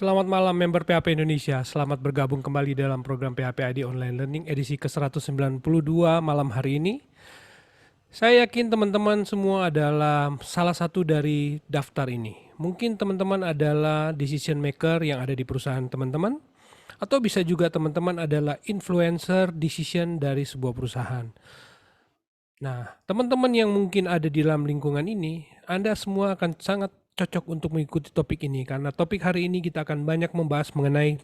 Selamat malam member PHP Indonesia. Selamat bergabung kembali dalam program PHP ID Online Learning edisi ke-192 malam hari ini. Saya yakin teman-teman semua adalah salah satu dari daftar ini. Mungkin teman-teman adalah decision maker yang ada di perusahaan teman-teman, atau bisa juga teman-teman adalah influencer decision dari sebuah perusahaan. Nah, teman-teman yang mungkin ada di dalam lingkungan ini, Anda semua akan sangat cocok untuk mengikuti topik ini karena topik hari ini kita akan banyak membahas mengenai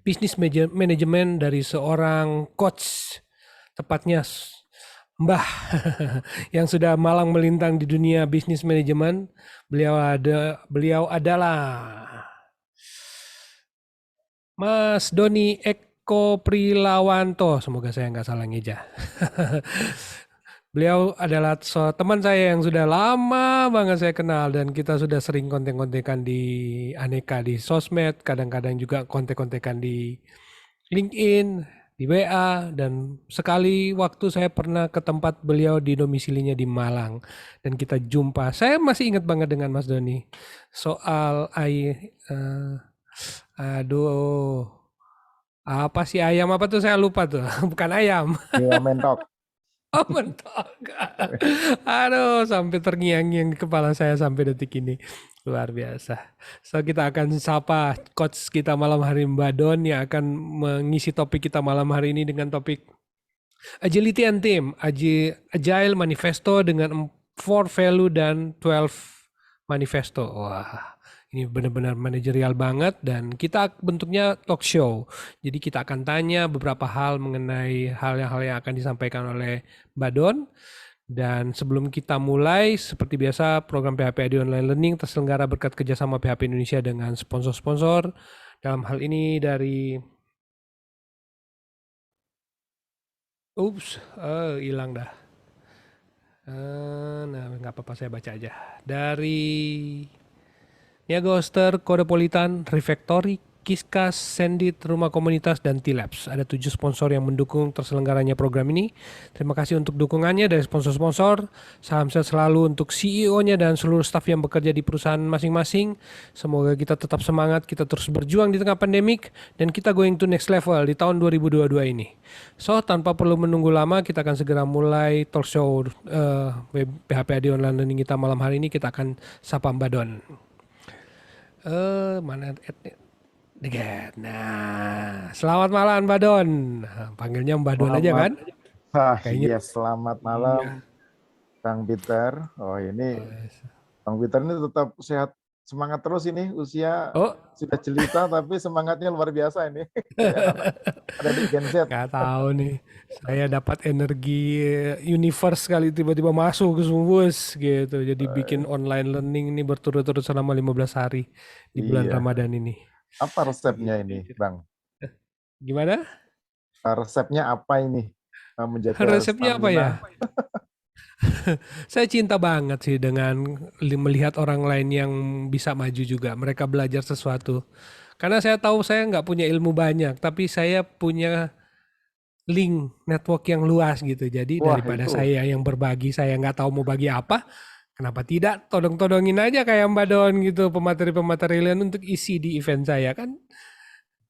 bisnis manajemen dari seorang coach, tepatnya Mbah yang sudah malang melintang di dunia bisnis manajemen. Beliau adalah Mas Doni Eko Prilawanto. Semoga saya nggak salah ngeja. Beliau adalah teman saya yang sudah lama banget saya kenal dan kita sudah sering kontek-kontekan di aneka di sosmed, kadang-kadang juga kontek-kontekan di LinkedIn, di WA, dan sekali waktu saya pernah ke tempat beliau di domisilinya di Malang dan kita jumpa. Saya masih ingat banget dengan Mas Doni soal aduh, apa sih ayam apa tuh saya lupa tuh. Bukan ayam. Dewa Mentok. Oh, mentok. Aduh, sampai terngiang-ngiang di kepala saya sampai detik ini. Luar biasa. So, kita akan sapa coach kita malam hari Mbak Don yang akan mengisi topik kita malam hari ini dengan topik Agility and Team, Agile Manifesto dengan 4 value dan 12 manifesto. Wah, ini benar-benar manajerial banget dan kita bentuknya talk show. Jadi kita akan tanya beberapa hal mengenai hal-hal yang akan disampaikan oleh Mbak Don. Dan sebelum kita mulai, seperti biasa program PHP ID Online Learning terselenggara berkat kerjasama PHP Indonesia dengan sponsor-sponsor. Dalam hal ini dari hilang dah. Nah, nggak apa-apa, saya baca aja. Dari Niaga Oster, Kodepolitan, Refactory, Kiskas, Sendit, Rumah Komunitas, dan T-Labs. Ada 7 sponsor yang mendukung terselenggaranya program ini. Terima kasih untuk dukungannya dari sponsor-sponsor. Salam sehat selalu untuk CEO-nya dan seluruh staf yang bekerja di perusahaan masing-masing. Semoga kita tetap semangat, kita terus berjuang di tengah pandemik, dan kita going to next level di tahun 2022 ini. So, tanpa perlu menunggu lama, kita akan segera mulai talk show PHP AD Online Learning kita malam hari ini. Kita akan sapa Mbak Don. Mana Degat. Nah, selamat malam Mbak Don. Panggilnya Mbak Don aja kan? Kayaknya. Iya, selamat Iya. malam Bang Peter. Oh, ini Bang Peter ini tetap sehat, semangat terus ini. Usia Oh, sudah jelita tapi semangatnya luar biasa ini. Ada di Gen Z. nggak tahu nih. Saya dapat energi universe kali tiba-tiba masuk ke Sumbus gitu. Jadi bikin online learning ini berturut-turut selama 15 hari di bulan Iya. Ramadan ini. Apa resepnya Gitu. ini, Bang? Gimana? Resepnya apa ini? Menjaga Resepnya apa ya? stamina. Saya cinta banget sih dengan melihat orang lain yang bisa maju juga. Mereka belajar sesuatu. Karena saya tahu saya nggak punya ilmu banyak, tapi saya punya link network yang luas gitu. Jadi Wah, daripada itu. saya yang berbagi, saya nggak tahu mau bagi apa, kenapa tidak todong-todongin aja kayak Mbak Don gitu, pemateri-pemateri lain untuk isi di event saya kan.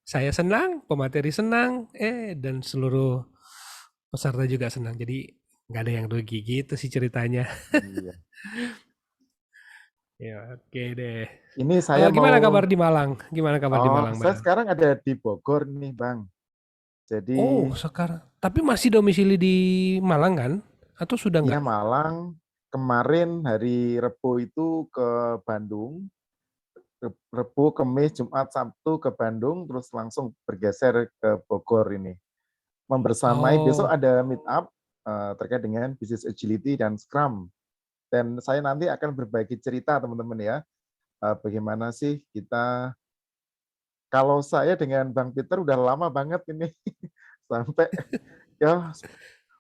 Saya senang, pemateri senang, dan seluruh peserta juga senang. Jadi nggak ada yang rugi gitu sih ceritanya. Iya. Ya, oke deh. Ini saya Gimana mau. kabar di Malang? Gimana kabar di Malang, Mbak Saya Don? sekarang ada di Bogor nih, Bang. Oh, Jadi, sekarang. Tapi masih domisili di Malang kan? Atau sudah ya enggak? Malang, kemarin hari Rebo itu ke Bandung, Rebo, Kemis, Jumat, Sabtu ke Bandung, terus langsung bergeser ke Bogor ini. Membersamai, besok Oh, ada meet up terkait dengan Business Agility dan Scrum. Dan saya nanti akan berbagi cerita, teman-teman ya, bagaimana sih kita, kalau saya dengan Bang Peter udah lama banget ini, sampai ya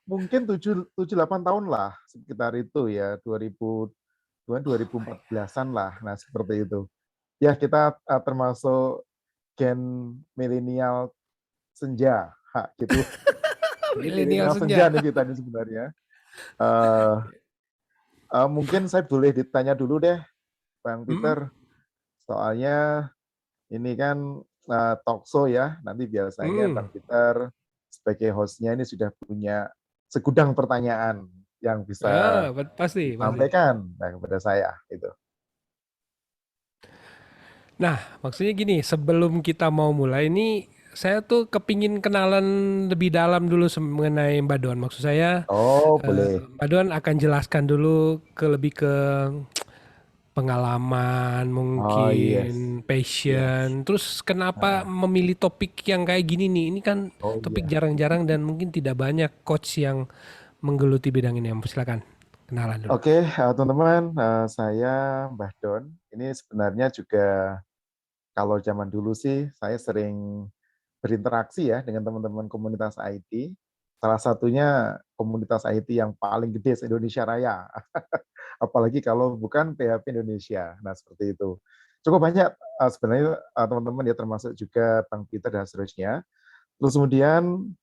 mungkin 7-8 tahun lah sekitar itu ya, 2014-an lah. Nah, seperti itu. Ya, kita termasuk gen milenial senja, gitu. Ini milenial milenial senja senja. nih kita ini sebenarnya. Uh, Mungkin saya boleh ditanya dulu deh, Bang Hmm? Peter, soalnya Ini kan talk show ya. Nanti biasanya Hmm, Bang Peter sebagai hostnya ini sudah punya segudang pertanyaan yang bisa pasti, pasti. disampaikan kepada saya itu. Nah, maksudnya gini, sebelum kita mau mulai ini, saya tuh kepingin kenalan lebih dalam dulu mengenai Mbak Don. Maksud saya, Oh, boleh. Mbak Don akan jelaskan dulu lebih ke pengalaman, Oh, yes. mungkin Yes. passion. Terus kenapa Ah, memilih topik yang kayak gini nih? Ini kan oh topik iya. jarang-jarang dan mungkin tidak banyak coach yang menggeluti bidang ini. Silakan kenalan dulu. Oke, teman-teman, saya Mbah Don. Ini sebenarnya juga kalau zaman dulu sih saya sering berinteraksi ya dengan teman-teman komunitas IT. Salah satunya komunitas IT yang paling gede se-Indonesia Raya. Apalagi kalau bukan PHP Indonesia. Nah, seperti itu. Cukup banyak sebenarnya teman-teman ya, termasuk juga Bang Peter dan seterusnya. Terus kemudian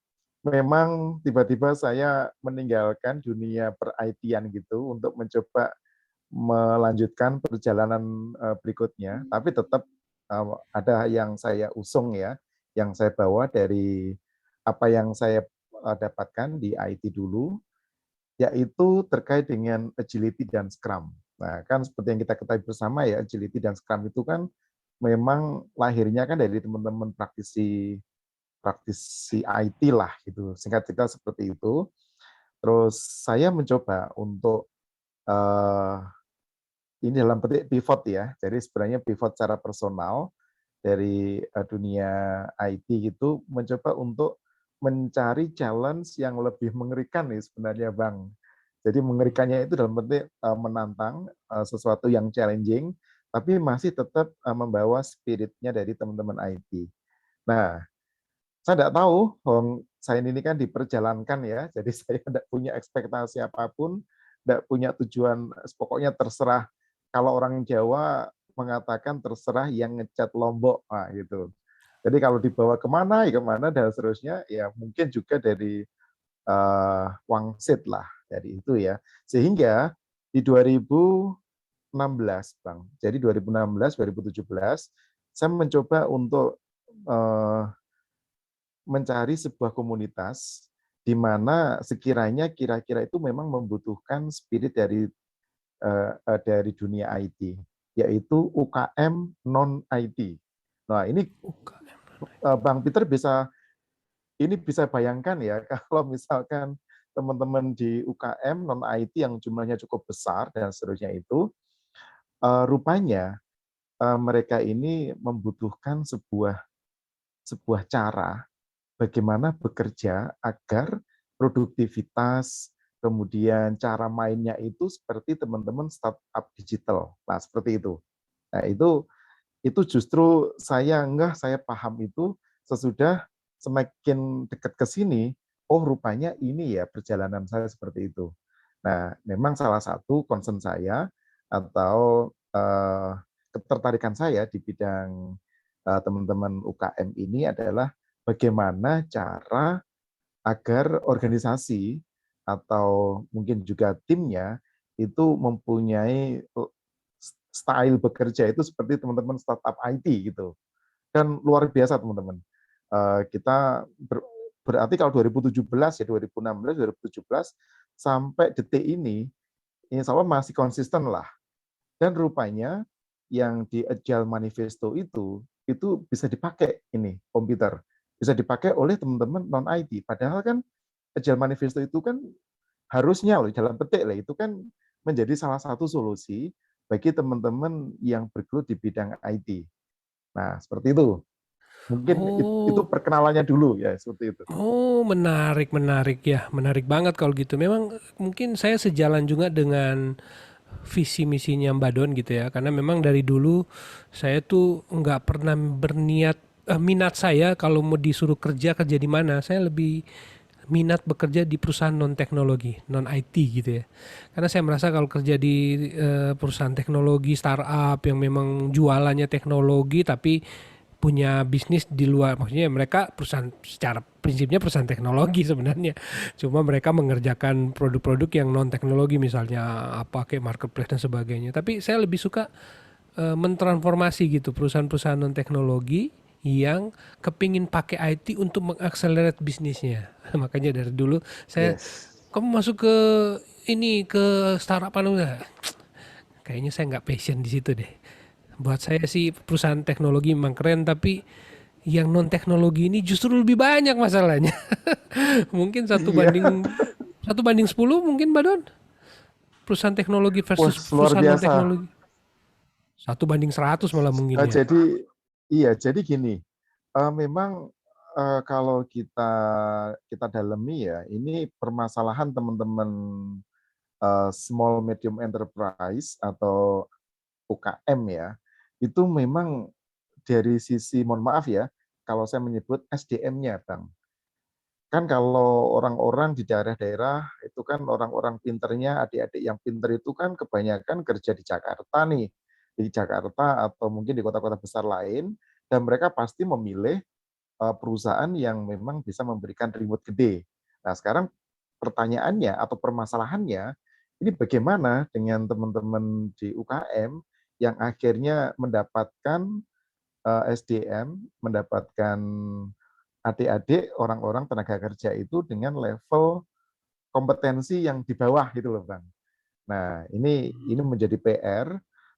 memang tiba-tiba saya meninggalkan dunia per-IT-an gitu untuk mencoba melanjutkan perjalanan berikutnya, tapi tetap ada yang saya usung ya, yang saya bawa dari apa yang saya dapatkan di IT dulu, yaitu terkait dengan agility dan Scrum. Nah, kan seperti yang kita ketahui bersama ya, agility dan Scrum itu kan memang lahirnya kan dari teman-teman praktisi praktisi IT lah gitu. Singkat cerita seperti itu. Terus saya mencoba untuk eh, ini dalam petik pivot ya. Jadi sebenarnya pivot secara personal dari dunia IT itu mencoba untuk mencari challenge yang lebih mengerikan nih sebenarnya Bang. Jadi mengerikannya itu dalam petik menantang sesuatu yang challenging, tapi masih tetap membawa spiritnya dari teman-teman IT. Nah, saya tidak tahu, saya ini kan diperjalankan ya, jadi saya tidak punya ekspektasi apapun, tidak punya tujuan, pokoknya terserah. Kalau orang Jawa mengatakan terserah yang ngecat Lombok, nah, gitu. Jadi kalau dibawa kemana, ya kemana, dan seterusnya, ya mungkin juga dari Wangsit lah, dari itu ya. Sehingga di 2016, Bang, jadi 2016, 2017, saya mencoba untuk eh, mencari sebuah komunitas di mana sekiranya kira-kira itu memang membutuhkan spirit dari dunia IT, yaitu UKM non IT. Nah, ini Bang Peter bisa bayangkan ya kalau misalkan teman-teman di UKM non IT yang jumlahnya cukup besar dan seterusnya itu rupanya mereka ini membutuhkan sebuah cara bagaimana bekerja agar produktivitas, kemudian cara mainnya itu seperti teman-teman startup digital. Nah, seperti itu. Nah, itu justru saya paham itu sesudah semakin dekat ke sini, oh rupanya ini ya perjalanan saya seperti itu. Nah, memang salah satu concern saya atau ketertarikan saya di bidang teman-teman UKM ini adalah bagaimana cara agar organisasi atau mungkin juga timnya itu mempunyai style bekerja itu seperti teman-teman startup IT gitu. Kan luar biasa teman-teman. Kita berarti kalau 2017 ya 2016 2017 sampai detik ini insya Allah masih konsisten lah. Dan rupanya yang di Agile Manifesto itu bisa dipakai ini komputer, bisa dipakai oleh teman-teman non IT. Padahal kan Agile Manifesto itu kan harusnya loh dalam petik lah itu kan menjadi salah satu solusi bagi teman-teman yang bergelut di bidang IT. Nah, seperti itu. Mungkin itu Oh, perkenalannya dulu ya, seperti itu. oh, menarik, menarik ya, menarik banget kalau gitu. Memang mungkin saya sejalan juga dengan visi misinya Mbak Don gitu ya, karena memang dari dulu saya tuh nggak pernah berniat minat saya kalau mau disuruh kerja kerja di mana, saya lebih minat bekerja di perusahaan non teknologi, non IT gitu ya. Karena saya merasa kalau kerja di perusahaan teknologi startup yang memang jualannya teknologi tapi punya bisnis di luar, maksudnya mereka perusahaan secara prinsipnya perusahaan teknologi sebenarnya, cuma mereka mengerjakan produk-produk yang non teknologi, misalnya apa kayak marketplace dan sebagainya. Tapi saya lebih suka mentransformasi gitu perusahaan-perusahaan non teknologi yang kepingin pakai IT untuk mengakselerate bisnisnya. Makanya dari dulu saya, Yes. kamu masuk ke ini ke startup anu nggak? Kayaknya saya nggak passion di situ deh. Buat saya sih perusahaan teknologi memang keren, tapi yang non teknologi ini justru lebih banyak masalahnya. Mungkin Iya. 1 banding 10 mungkin Mbak Don. Perusahaan teknologi Wah, versus luar perusahaan non biasa. teknologi. 1 banding 100 malah mungkin ya. Jadi iya, jadi gini, memang, kalau kita kita dalami ya, ini permasalahan teman-teman, small medium enterprise atau UKM ya, itu memang dari sisi mohon maaf ya, kalau saya menyebut SDM-nya, Bang. Kan kalau orang-orang di daerah-daerah itu kan orang-orang pinternya, adik-adik yang pinter itu kan kebanyakan kerja di Jakarta nih, di Jakarta atau mungkin di kota-kota besar lain, dan mereka pasti memilih perusahaan yang memang bisa memberikan reward gede. Nah, sekarang pertanyaannya atau permasalahannya, ini bagaimana dengan teman-teman di UKM yang akhirnya mendapatkan SDM, mendapatkan adik-adik orang-orang tenaga kerja itu dengan level kompetensi yang di bawah gitu loh, Bang. Nah, ini menjadi PR,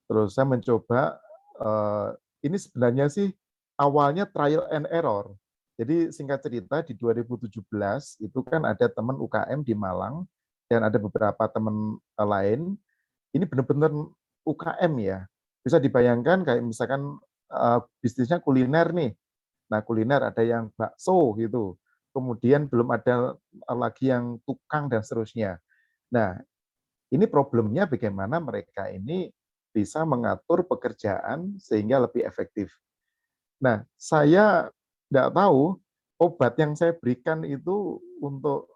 terus saya mencoba, eee, ini sebenarnya sih awalnya trial and error. Jadi singkat cerita di 2017 itu kan ada teman UKM di Malang dan ada beberapa teman, lain, ini benar-benar UKM ya. Bisa dibayangkan kayak misalkan, bisnisnya kuliner nih. Nah, kuliner ada yang bakso gitu, kemudian belum ada, lagi yang tukang dan seterusnya. Nah, ini problemnya bagaimana mereka ini bisa mengatur pekerjaan sehingga lebih efektif. Nah, saya nggak tahu obat yang saya berikan itu untuk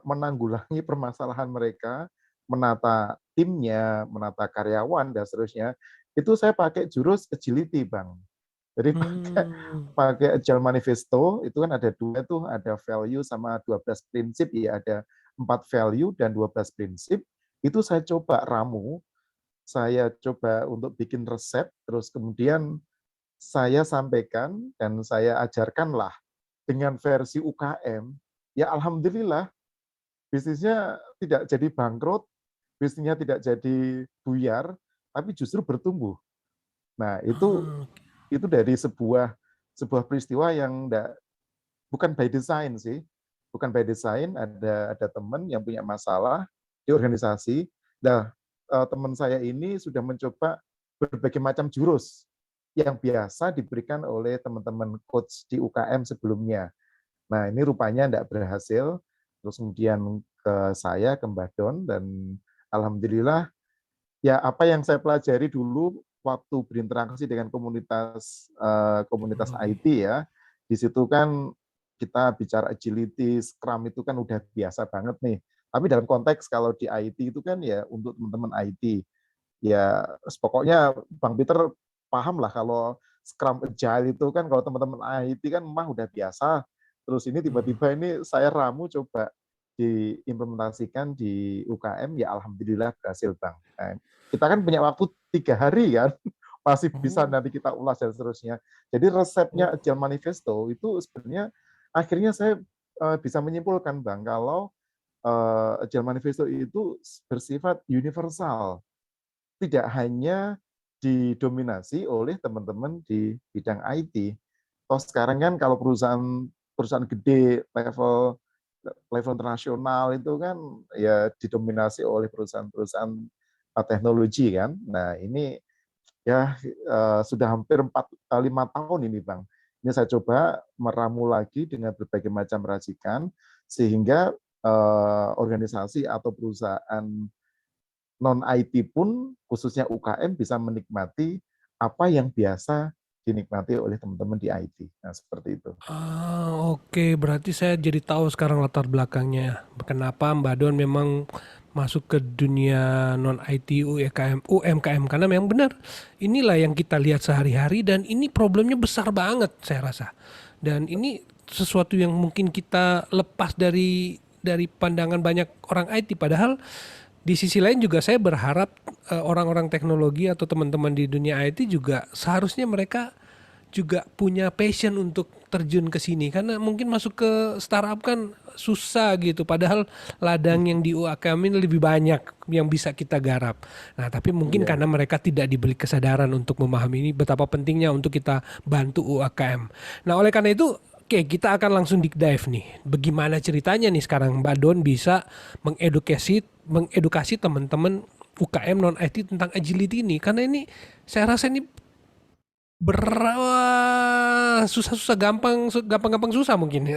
menanggulangi permasalahan mereka, menata timnya, menata karyawan dan seterusnya, itu saya pakai jurus agility, Bang. Jadi pakai Hmm. pakai Agile Manifesto itu kan ada 2 tuh, ada value sama 12 prinsip ya, ada 4 value dan 12 prinsip. Itu saya coba ramu, saya coba untuk bikin resep, terus kemudian saya sampaikan dan saya ajarkanlah dengan versi UKM, ya alhamdulillah bisnisnya tidak jadi bangkrut, bisnisnya tidak jadi buyar, tapi justru bertumbuh. Nah, Ah, itu dari sebuah sebuah peristiwa yang bukan by design sih, bukan by design, ada teman yang punya masalah di organisasi. Nah, teman saya ini sudah mencoba berbagai macam jurus yang biasa diberikan oleh teman-teman coach di UKM sebelumnya. Nah, ini rupanya tidak berhasil, terus kemudian ke saya, ke Mbah Don, dan alhamdulillah ya apa yang saya pelajari dulu waktu berinteraksi dengan komunitas komunitas teknologi. IT ya, di situ kan kita bicara agility, Scrum itu kan udah biasa banget nih. Tapi dalam konteks kalau di IT itu kan ya untuk teman-teman IT. Ya pokoknya Bang Peter paham lah kalau Scrum Agile itu kan kalau teman-teman IT kan mah udah biasa. Terus ini Hmm. tiba-tiba ini saya ramu coba diimplementasikan di UKM, ya alhamdulillah berhasil, Bang. Nah, kita kan punya waktu 3 hari kan, masih bisa Oh, nanti kita ulas dan seterusnya. Jadi resepnya oh. Agile Manifesto itu sebenarnya akhirnya saya bisa menyimpulkan, Bang, kalau Agile Manifesto itu bersifat universal, tidak hanya didominasi oleh teman-teman di bidang IT. Toh sekarang kan kalau perusahaan perusahaan gede level level internasional itu kan ya didominasi oleh perusahaan-perusahaan teknologi kan. Nah, ini ya sudah hampir 5 tahun ini, Bang. Ini saya coba meramu lagi dengan berbagai macam racikan sehingga organisasi atau perusahaan non IT pun khususnya UKM bisa menikmati apa yang biasa dinikmati oleh teman-teman di IT. Nah, seperti itu. Oke, berarti saya jadi tahu sekarang latar belakangnya. Kenapa Mbak Don memang masuk ke dunia non IT UMKM karena memang benar inilah yang kita lihat sehari-hari dan ini problemnya besar banget saya rasa. Dan ini sesuatu yang mungkin kita lepas dari pandangan banyak orang IT padahal di sisi lain juga saya berharap orang-orang teknologi atau teman-teman di dunia IT juga seharusnya mereka juga punya passion untuk terjun ke sini karena mungkin masuk ke startup kan susah gitu padahal ladang yang di UAKM ini lebih banyak yang bisa kita garap. Nah, tapi mungkin Iya, karena mereka tidak diberi kesadaran untuk memahami ini betapa pentingnya untuk kita bantu UAKM. Nah, oleh karena itu oke, kita akan langsung deep dive nih. Bagaimana ceritanya nih sekarang Mbak Don bisa mengedukasi teman-teman UKM non IT tentang agility ini karena ini saya rasa ini susah-susah gampang-gampang susah mungkin.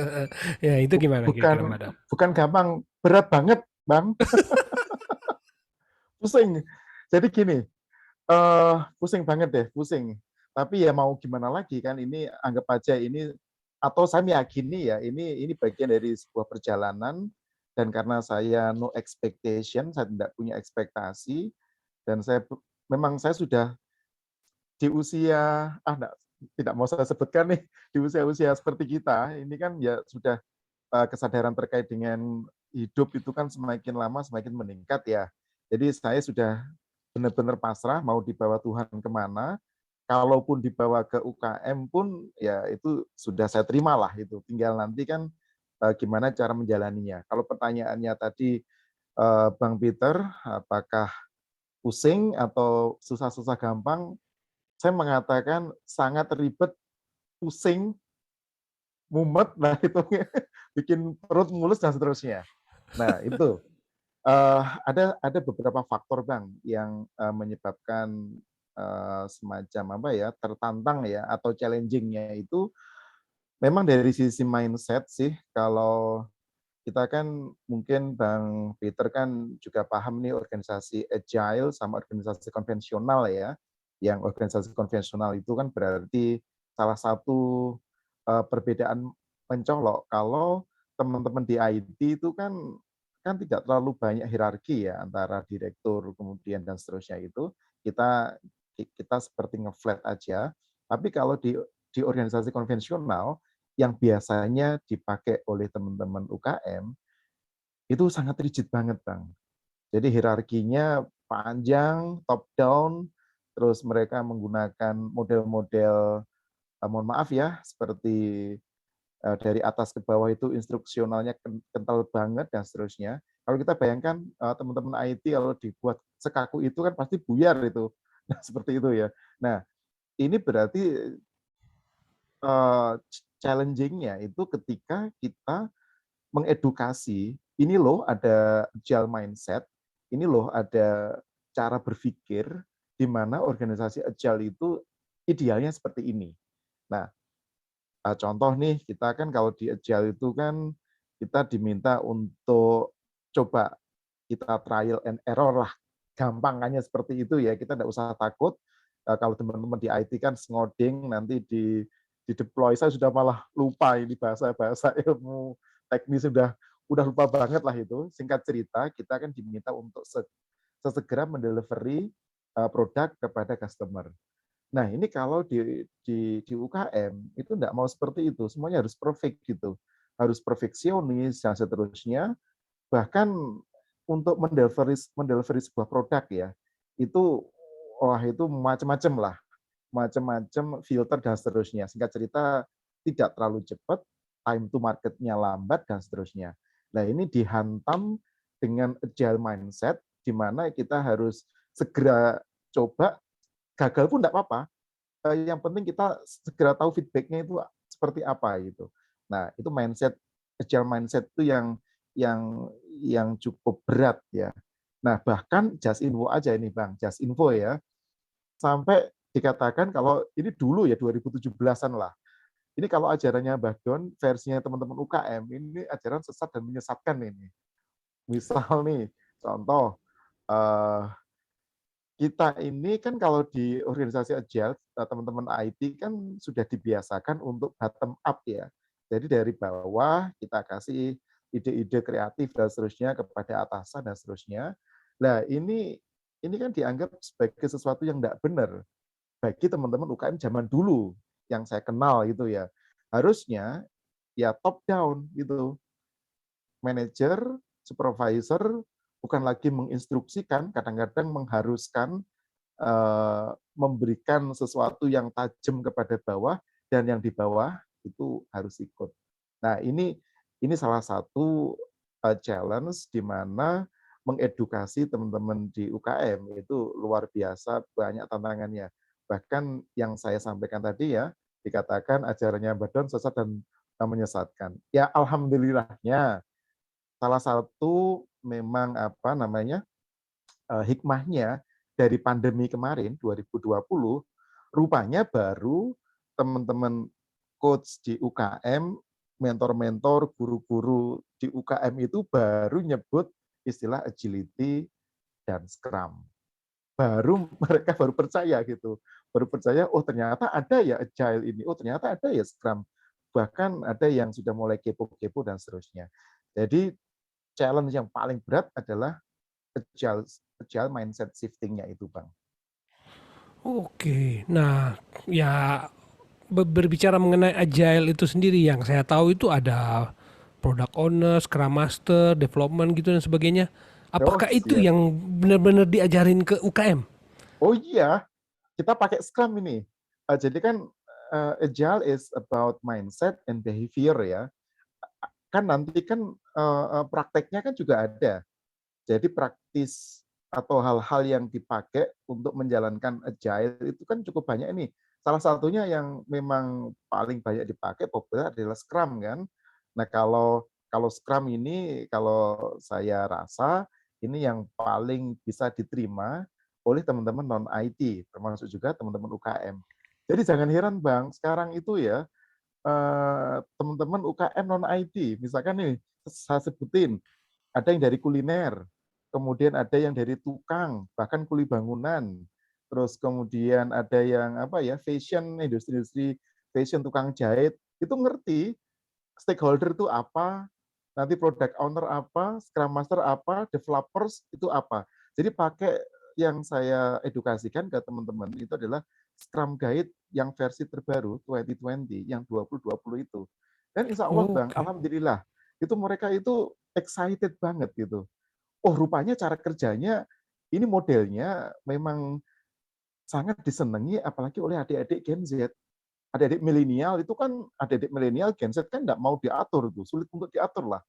Ya itu gimana kira-kira bukan Mbak Dan? bukan gampang, berat banget, Bang. Pusing. Jadi gini, pusing banget deh, pusing. Tapi ya mau gimana lagi kan ini anggap aja ini atau saya meyakini ya ini bagian dari sebuah perjalanan dan karena saya no expectation, saya tidak punya ekspektasi dan memang saya sudah di usia enggak, tidak mau saya sebutkan nih di usia-usia seperti kita ini kan ya sudah kesadaran terkait dengan hidup itu kan semakin lama semakin meningkat ya. Jadi saya sudah benar-benar pasrah mau dibawa Tuhan kemana, kalaupun dibawa ke UKM pun ya itu sudah saya terimalah itu. Tinggal nanti kan gimana cara menjalaninya. Kalau pertanyaannya tadi Bang Peter, apakah pusing atau susah-susah gampang? Saya mengatakan sangat ribet, pusing, mumet, nah itu bikin perut mulus dan seterusnya. Nah itu ada beberapa faktor Bang yang menyebabkan semacam apa ya tertantang ya atau challenging-nya itu memang dari sisi mindset sih. Kalau kita kan mungkin Bang Peter kan juga paham nih organisasi agile sama organisasi konvensional ya. Yang organisasi konvensional itu kan berarti salah satu perbedaan mencolok kalau teman-teman di IT itu kan tidak terlalu banyak hierarki ya antara direktur kemudian dan seterusnya itu kita kita seperti ngeflat aja. Tapi kalau di organisasi konvensional yang biasanya dipakai oleh teman-teman UKM itu sangat rigid banget, Bang. Jadi hierarkinya panjang, top down, terus mereka menggunakan model-model mohon maaf ya, seperti dari atas ke bawah itu instruksionalnya kental banget dan seterusnya. Kalau kita bayangkan teman-teman IT kalau dibuat sekaku itu kan pasti buyar itu. Nah, seperti itu ya. Nah, ini berarti challenging-nya itu ketika kita mengedukasi, ini loh ada agile mindset, ini loh ada cara berpikir di mana organisasi agile itu idealnya seperti ini. Nah, contoh nih, kita kan kalau di agile itu kan kita diminta untuk coba kita trial and error lah. Gampangannya seperti itu ya, kita tidak usah takut. Kalau teman-teman di IT kan ngoding nanti di deploy, saya sudah malah lupa ini bahasa-bahasa ilmu teknis udah lupa banget lah itu. Singkat cerita, kita kan diminta untuk sesegera mendelivery produk kepada customer. Nah, ini kalau di UKM itu enggak mau seperti itu, semuanya harus perfect gitu. Harus perfeksionis dan seterusnya. Bahkan untuk mendelivery sebuah produk ya, itu wah itu macam-macam lah. Macam-macam filter dan seterusnya. Singkat cerita tidak terlalu cepat, time to market-nya lambat dan seterusnya. Nah, ini dihantam dengan agile mindset di mana kita harus segera coba, gagal pun enggak apa-apa, yang penting kita segera tahu feedback-nya itu seperti apa gitu. Nah, itu agile mindset itu yang cukup berat ya. Nah, bahkan just info aja ini Bang, just info ya. Sampai dikatakan kalau ini dulu ya 2017-an lah. Ini kalau ajarannya Mbah Don versinya teman-teman UKM ini ajaran sesat dan menyesatkan ini. Misal nih, contoh kita ini kan kalau di organisasi agile, teman-teman IT kan sudah dibiasakan untuk bottom up ya. Jadi dari bawah kita kasih ide-ide kreatif dan seterusnya kepada atasan dan seterusnya. Nah, ini kan dianggap sebagai sesuatu yang tidak benar bagi teman-teman UKM zaman dulu yang saya kenal itu ya. Harusnya ya top down gitu. Manager, supervisor, bukan lagi menginstruksikan, kadang-kadang mengharuskan memberikan sesuatu yang tajam kepada bawah dan yang di bawah itu harus ikut. Nah, ini salah satu challenge di mana mengedukasi teman-teman di UKM itu luar biasa banyak tantangannya. Bahkan yang saya sampaikan tadi ya, dikatakan ajarannya Mbak Don sesat dan menyesatkan. Ya alhamdulillahnya salah satu memang apa namanya hikmahnya dari pandemi kemarin 2020, rupanya baru teman-teman coach di UKM, mentor-mentor, guru-guru di UKM itu baru nyebut istilah agility dan scrum. Baru mereka baru percaya gitu. Baru percaya, oh ternyata ada ya agile ini, oh ternyata ada ya scrum. Bahkan ada yang sudah mulai kepo-kepo dan seterusnya. Jadi challenge yang paling berat adalah agile, agile mindset shifting-nya itu, Bang. Oke. Nah, ya berbicara mengenai agile itu sendiri yang saya tahu itu ada product owner, scrum master, development gitu dan sebagainya. Oh, Apakah itu siap. yang benar-benar diajarin ke UKM? Oh iya, kita pakai Scrum ini. Jadi kan agile is about mindset and behavior ya. Kan nanti kan prakteknya kan juga ada. Jadi praktis atau hal-hal yang dipakai untuk menjalankan agile itu kan cukup banyak ini. Salah satunya yang memang paling banyak dipakai populer adalah Scrum kan. Nah, kalau Scrum ini kalau saya rasa ini yang paling bisa diterima oleh teman-teman non IT, termasuk juga teman-teman UKM. Jadi jangan heran Bang, sekarang itu ya teman-teman UKM non IT, misalkan nih saya sebutin ada yang dari kuliner, kemudian ada yang dari tukang, bahkan kuli bangunan. Terus kemudian ada yang apa ya, fashion, industri-industri fashion, tukang jahit, itu ngerti stakeholder itu apa, nanti product owner apa, scrum master apa, developers itu apa. Jadi pakai yang saya edukasikan ke teman-teman itu adalah Scrum Guide yang versi terbaru 2020 yang 2020 itu. Dan insya Allah Bang, Oke. alhamdulillah itu mereka itu excited banget gitu. Oh rupanya cara kerjanya ini modelnya memang sangat disenangi apalagi oleh adik-adik Gen Z. Adik-adik milenial itu kan adik-adik milenial Gen Z kan nggak mau diatur tuh, sulit untuk diatur lah.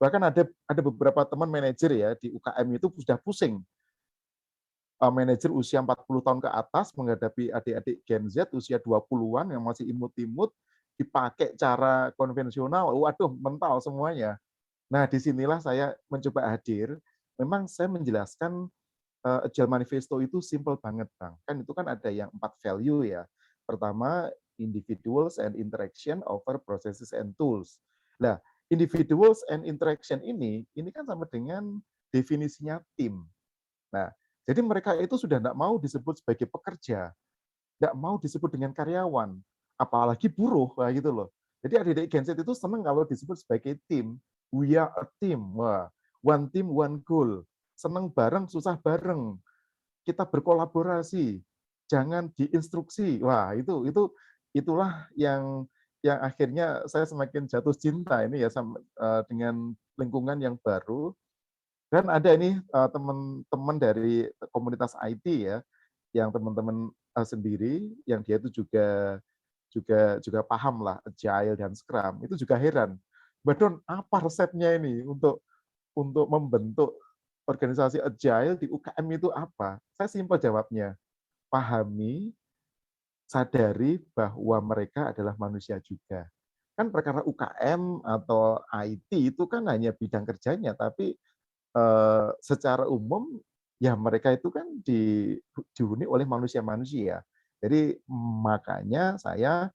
Bahkan ada beberapa teman manajer ya di UKM itu sudah pusing. Manajer usia 40 tahun ke atas menghadapi adik-adik Gen Z usia 20-an yang masih imut-imut, dipakai cara konvensional, waduh mental semuanya. Nah, disinilah saya mencoba hadir. Memang saya menjelaskan Agile Manifesto itu simple banget, Bang. Kan itu kan ada yang 4 value ya. Pertama, individuals and interaction over processes and tools. Nah, individuals and interaction ini kan sama dengan definisinya tim. Nah, jadi mereka itu sudah tidak mau disebut sebagai pekerja, tidak mau disebut dengan karyawan, apalagi buruh, kayak gitu loh. Jadi adik-adik Gen Z itu senang kalau disebut sebagai tim. We are a team. Wah, one team, one goal. Senang bareng, susah bareng. Kita berkolaborasi. Jangan diinstruksi. Wah, itulah yang akhirnya saya semakin jatuh cinta ini ya dengan lingkungan yang baru. Dan ada ini teman-teman dari komunitas IT ya, yang teman-teman sendiri, yang dia itu juga paham lah Agile dan Scrum, itu juga heran. Mbak Don, apa resepnya ini untuk membentuk organisasi Agile di UKM itu apa? Saya simpel jawabnya, pahami, sadari bahwa mereka adalah manusia juga. Kan perkara UKM atau IT itu kan hanya bidang kerjanya, tapi secara umum ya mereka itu kan dihuni oleh manusia-manusia. Jadi makanya saya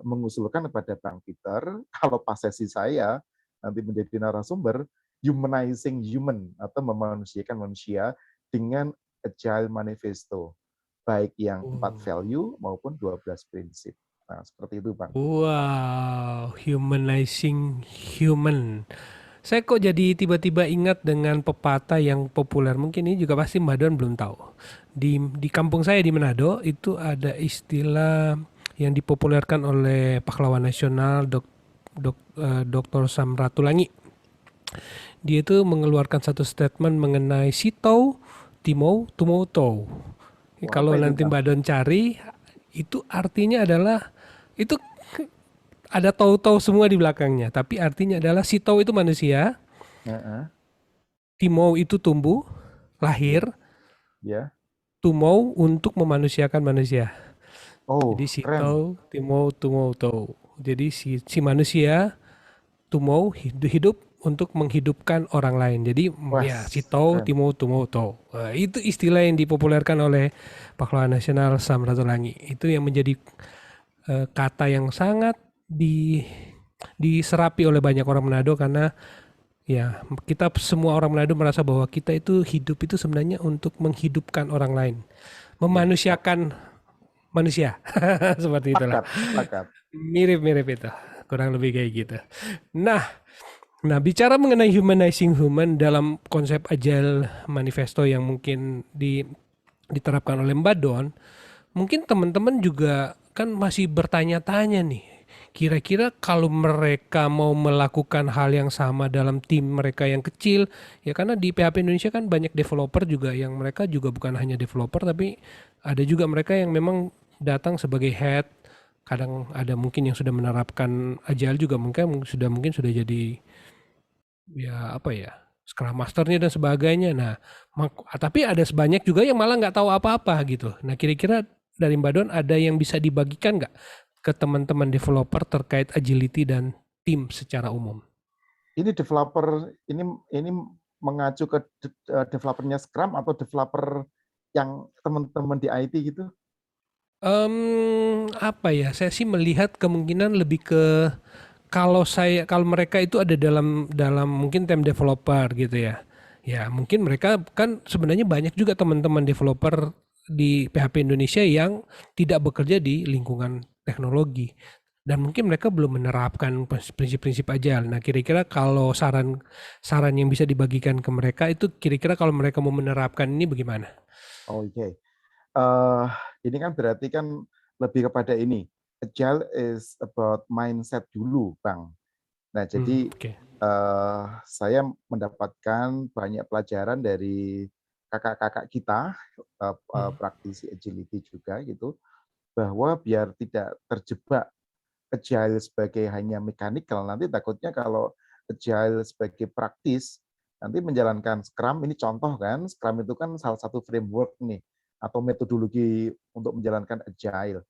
mengusulkan kepada Bang Peter kalau pas sesi saya nanti menjadi narasumber humanizing human atau memanusiakan manusia dengan Agile Manifesto baik yang 4 Oh. value maupun 12 prinsip. Nah, seperti itu Bang. Wow, humanizing human. Saya kok jadi tiba-tiba ingat dengan pepatah yang populer. Mungkin ini juga pasti Mbak Don belum tahu. Di kampung saya di Manado itu ada istilah yang dipopulerkan oleh pahlawan nasional Dr. Sam Ratulangi. Dia itu mengeluarkan satu statement mengenai Sito, Timo, Tumoto. Wah, apa Kalau itu nanti Bang? Mbak Don cari, itu artinya adalah itu ada tau-tau semua di belakangnya. Tapi artinya adalah Sito itu manusia, Heeh, Timo itu tumbuh, lahir, ya, ya. Tumau untuk memanusiakan manusia. Jadi Oh, keren. Sito, Timo, Tumoto. Jadi si manusia Tumau hidup untuk menghidupkan orang lain. Jadi Wah, ya Sito, keren. Timo, Tumoto. Itu istilah yang dipopulerkan oleh pahlawan nasional Sam Ratulangi. Itu yang menjadi kata yang sangat diserapi oleh banyak orang Manado karena ya kita semua orang Manado merasa bahwa kita itu hidup itu sebenarnya untuk menghidupkan orang lain, Ya, memanusiakan manusia. Seperti itulah. sepakat, sepakat. Mirip-mirip itu. Kurang lebih kayak gitu. Nah, bicara mengenai humanizing human dalam konsep Agile Manifesto yang mungkin diterapkan oleh Mbak Don, mungkin teman-teman juga kan masih bertanya-tanya nih. Kira-kira kalau mereka mau melakukan hal yang sama dalam tim mereka yang kecil, ya karena di PHP Indonesia kan banyak developer juga yang mereka juga bukan hanya developer tapi ada juga mereka yang memang datang sebagai head, kadang ada mungkin yang sudah menerapkan agile juga mungkin sudah jadi ya apa ya Scrum Masternya dan sebagainya. Nah, tapi ada sebanyak juga yang malah nggak tahu apa-apa gitu. Nah, kira-kira dari Mbak Don ada yang bisa dibagikan nggak ke teman-teman developer terkait agility dan tim secara umum? Ini developer ini mengacu ke developernya Scrum atau developer yang teman-teman di IT gitu? Apa ya? Saya sih melihat kemungkinan lebih ke kalau mereka itu ada dalam dalam mungkin tim developer gitu ya. Ya, mungkin mereka kan sebenarnya banyak juga teman-teman developer di PHP Indonesia yang tidak bekerja di lingkungan teknologi. Dan mungkin mereka belum menerapkan prinsip-prinsip agile. Nah, kira-kira kalau saran yang bisa dibagikan ke mereka itu kira-kira kalau mereka mau menerapkan ini bagaimana? Oh, oke. Eh, ini kan berarti kan lebih kepada ini. Agile is about mindset dulu, Bang. Nah, jadi Oke. saya mendapatkan banyak pelajaran dari kakak-kakak kita, Hmm. praktisi agility juga gitu, bahwa biar tidak terjebak agile sebagai hanya mechanical, nanti takutnya kalau agile sebagai praktis, nanti menjalankan Scrum, ini contoh kan, Scrum itu kan salah satu framework nih, atau metodologi untuk menjalankan agile.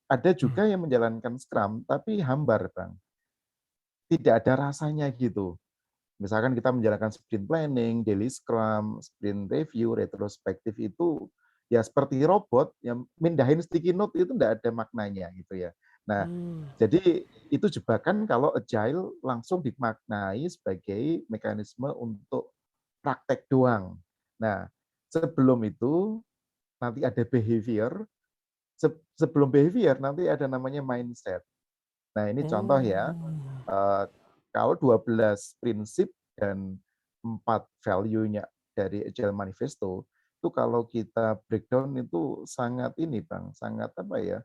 Ada Hmm. juga yang menjalankan Scrum, tapi hambar, Bang. Tidak ada rasanya gitu. Misalkan kita menjalankan sprint planning, daily scrum, sprint review, retrospektif itu ya seperti robot yang mindahin sticky note itu enggak ada maknanya gitu ya. Nah, Hmm. jadi itu jebakan kalau agile langsung dimaknai sebagai mekanisme untuk praktek doang. Nah, sebelum itu nanti ada behavior, sebelum behavior nanti ada namanya mindset. Nah, ini contoh ya, Oh. eh, kalau 12 prinsip dan 4 value-nya dari Agile Manifesto, itu kalau kita breakdown itu sangat ini Bang, sangat apa ya,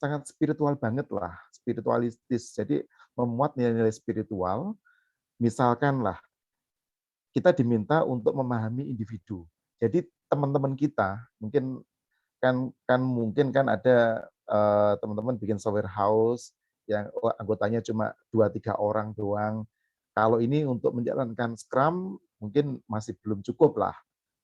sangat spiritual banget lah, spiritualistis. Jadi memuat nilai-nilai spiritual, misalkan lah, kita diminta untuk memahami individu. Jadi teman-teman kita, mungkin mungkin kan ada teman-teman bikin software house yang anggotanya cuma 2-3 orang doang. Kalau ini untuk menjalankan Scrum mungkin masih belum cukup lah.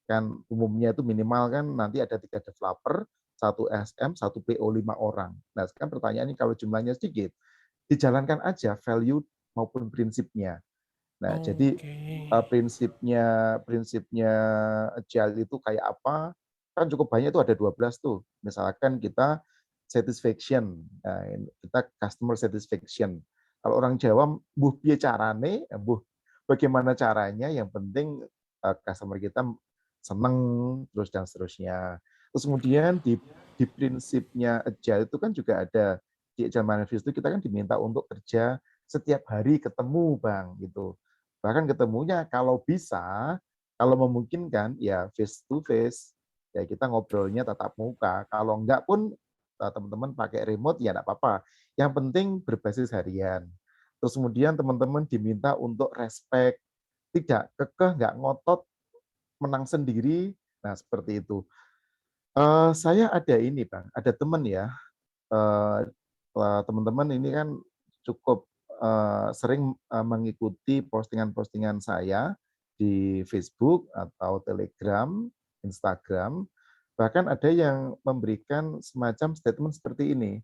Kan umumnya itu minimal kan nanti ada 3 developer, 1 SM, 1 PO 5 orang. Nah, sekarang pertanyaannya kalau jumlahnya sedikit, dijalankan aja value maupun prinsipnya. Nah, jadi Oke. prinsipnya prinsipnya agile itu kayak apa? Kan cukup banyak itu ada 12 tuh. Misalkan kita satisfaction, nah, kita customer satisfaction. Kalau orang Jawa, mbuh piye carane, mbuh bagaimana caranya, yang penting customer kita seneng, terus dan seterusnya. Terus kemudian di prinsipnya agile itu kan juga ada di Agile Manifesto kita kan diminta untuk kerja setiap hari ketemu, Bang, gitu. Bahkan ketemunya kalau bisa, kalau memungkinkan ya face to face, ya kita ngobrolnya tatap muka. Kalau enggak pun teman-teman pakai remote ya enggak apa-apa. Yang penting berbasis harian. Terus kemudian teman-teman diminta untuk respect. tidak kekeh, nggak ngotot, menang sendiri. Nah, seperti itu. Saya ada ini, Bang, ada teman ya, teman-teman ini kan cukup sering mengikuti postingan-postingan saya di Facebook atau Telegram, Instagram, bahkan ada yang memberikan semacam statement seperti ini,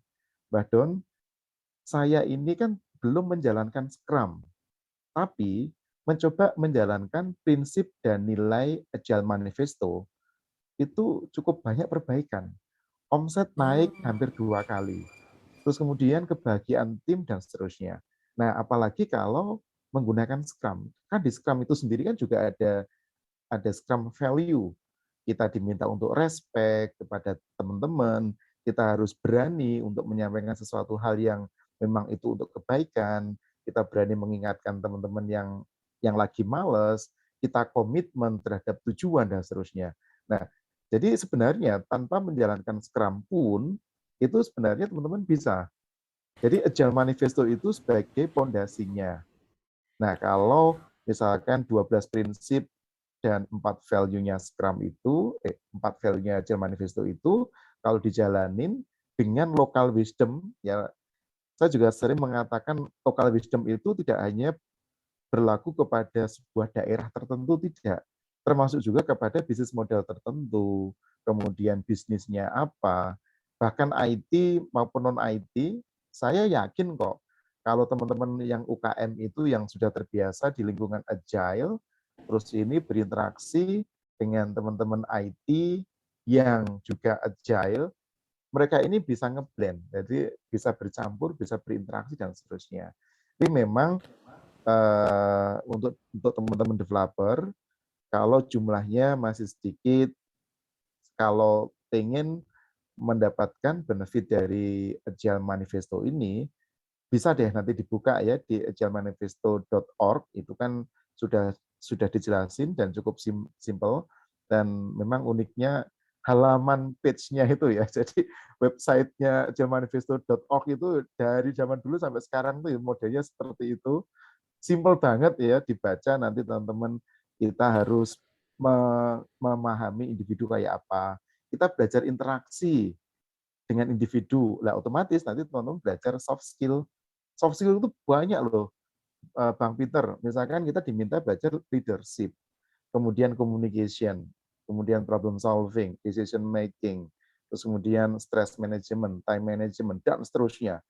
"Mbah Don, saya ini kan belum menjalankan Scrum, tapi mencoba menjalankan prinsip dan nilai Agile Manifesto, itu cukup banyak perbaikan. Omset naik hampir 2 kali. Terus kemudian kebahagiaan tim dan seterusnya. Nah, apalagi kalau menggunakan Scrum. Kan di Scrum itu sendiri kan juga ada Scrum value. Kita diminta untuk respect kepada teman-teman, kita harus berani untuk menyampaikan sesuatu hal yang memang itu untuk kebaikan, kita berani mengingatkan teman-teman yang lagi males, kita komitmen terhadap tujuan dan seterusnya. Nah, jadi sebenarnya tanpa menjalankan Scrum pun, itu sebenarnya teman-teman bisa. Jadi Agile Manifesto itu sebagai pondasinya. Nah, kalau misalkan 12 prinsip dan 4 value-nya Scrum itu, 4 value-nya Agile Manifesto itu, kalau dijalanin dengan local wisdom, ya saya juga sering mengatakan local wisdom itu tidak hanya berlaku kepada sebuah daerah tertentu, tidak. Termasuk juga kepada bisnis model tertentu, kemudian bisnisnya apa, bahkan IT maupun non-IT, saya yakin kok kalau teman-teman yang UKM itu yang sudah terbiasa di lingkungan agile, terus ini berinteraksi dengan teman-teman IT yang juga agile, mereka ini bisa ngeblend, jadi bisa bercampur, bisa berinteraksi dan seterusnya. Ini memang untuk teman-teman developer, kalau jumlahnya masih sedikit, kalau pengen mendapatkan benefit dari Agile Manifesto ini, bisa deh nanti dibuka ya di agilemanifesto.org, itu kan sudah dijelasin dan cukup simple, dan memang uniknya halaman page-nya itu ya, jadi website-nya agilemanifesto.org itu dari zaman dulu sampai sekarang tuh modelnya seperti itu, simple banget ya dibaca, nanti teman-teman kita harus memahami individu kayak apa. Kita belajar interaksi dengan individu. Lah otomatis nanti teman-teman belajar soft skill. Soft skill itu banyak loh, Bang Peter. Misalkan kita diminta belajar leadership, kemudian communication, kemudian problem solving, decision making, terus kemudian stress management, time management, dan seterusnya.